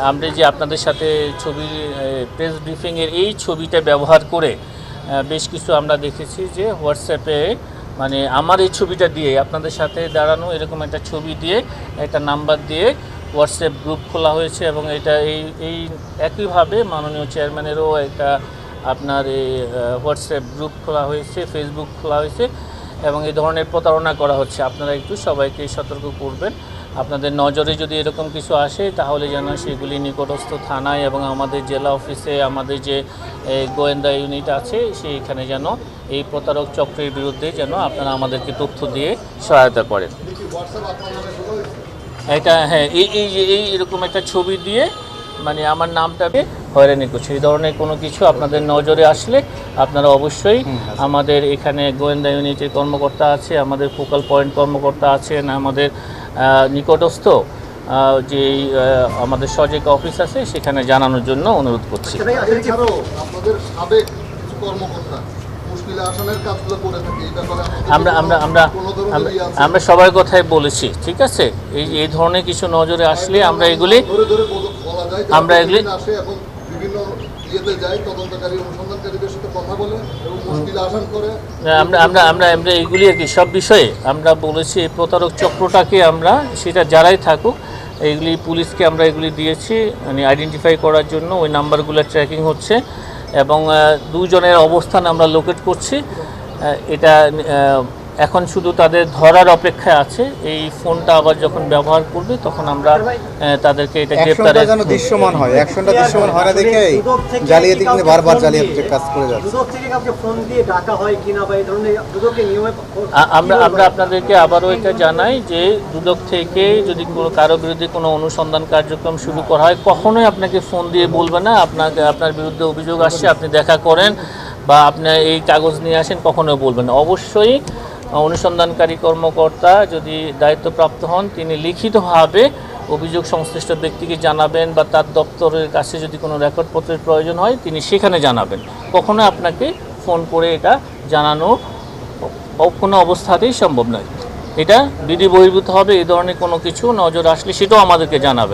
আমরা যে আপনাদের সাথে ছবি প্রেস ব্রিফিংয়ের এই ছবিটা ব্যবহার করে বেশ কিছু আমরা দেখেছি যে হোয়াটসঅ্যাপে মানে আমার এই ছবিটা দিয়ে আপনাদের সাথে দাঁড়ানো এরকম একটা ছবি দিয়ে একটা নাম্বার দিয়ে হোয়াটসঅ্যাপ গ্রুপ খোলা হয়েছে এবং এটা এই একইভাবে মাননীয় চেয়ারম্যানেরও একটা আপনার এই হোয়াটসঅ্যাপ গ্রুপ খোলা হয়েছে, ফেসবুক খোলা হয়েছে এবং এই ধরনের প্রতারণা করা হচ্ছে। আপনারা একটু সবাইকে সতর্ক করবেন। আপনাদের নজরে যদি এরকম কিছু আসে তাহলে যেন সেগুলি নিকটস্থ থানায় এবং আমাদের জেলা অফিসে আমাদের যে গোয়েন্দা ইউনিট আছে সেইখানে যেন এই প্রতারক চক্রের বিরুদ্ধে যেন আপনারা আমাদেরকে তথ্য দিয়ে সহায়তা করেন। এটা হ্যাঁ, এই এরকম একটা ছবি দিয়ে মানে আমার নামটাকে হয়রানি করছে। এই ধরনের কোনো কিছু আপনাদের নজরে আসলে আপনারা অবশ্যই আমাদের এখানে গোয়েন্দা ইউনিটের কর্মকর্তা আছে, আমাদের ফোকাল পয়েন্ট কর্মকর্তা আছেন, আমাদের নিকটস্থ যে আমাদের সজেক অফিস আছে সেখানে জানানোর জন্য অনুরোধ করছি। আমরা সবার কথাই বলেছি, ঠিক আছে। এই ধরনের কিছু নজরে আসলে আমরা এগুলি আমরা এইগুলি আর কি সব বিষয়ে আমরা বলেছি। এই প্রতারক চক্রটাকে আমরা সেটা যারাই থাকুক এইগুলি পুলিশকে আমরা এগুলি দিয়েছি মানে আইডেন্টিফাই করার জন্য। ওই নাম্বারগুলো ট্র্যাকিং হচ্ছে এবং দুজনের অবস্থান আমরা লোকেট করছি। এটা এখন শুধু তাদের ধরার অপেক্ষায় আছে। এই ফোনটা আবার যখন ব্যবহার করবে তখন আমরা তাদেরকে এটা গ্রেফতারে দৃশ্যমান হয়। অ্যাকশনটা দৃশ্যমান হয় না দেখে জালিয়াতি কিন্তু বারবার জালিয়াতির কাজ করে যাচ্ছে। দুদক থেকে কাউকে ফোন দিয়ে ডাকা হয় কিনা বা এই ধরনের দুদকের নিয়মে আমরা আপনাদেরকে আবারও এটা জানাই যে দুদক থেকে যদি কারো বিরুদ্ধে কোনো অনুসন্ধান কার্যক্রম শুরু করা হয় কখনোই আপনাকে ফোন দিয়ে বলবে না আপনার বিরুদ্ধে অভিযোগ আসছে আপনি দেখা করেন বা আপনি এই কাগজ নিয়ে আসেন, কখনোই বলবেন না। অবশ্যই অনুসন্ধানকারী কর্মকর্তা যদি দায়িত্বপ্রাপ্ত হন তিনি লিখিতভাবে অভিযোগ সংশ্লিষ্ট ব্যক্তিকে জানাবেন বা তার দপ্তরের কাছে যদি কোনো রেকর্ডপত্রের প্রয়োজন হয় তিনি সেখানে জানাবেন। কখনো আপনাকে ফোন করে এটা জানানো কোনো অবস্থাতেই সম্ভব নয়। এটা বিধি বহির্ভূত হবে। এই ধরনের কোনো কিছু নজর আসলে সেটাও আমাদেরকে জানাবেন।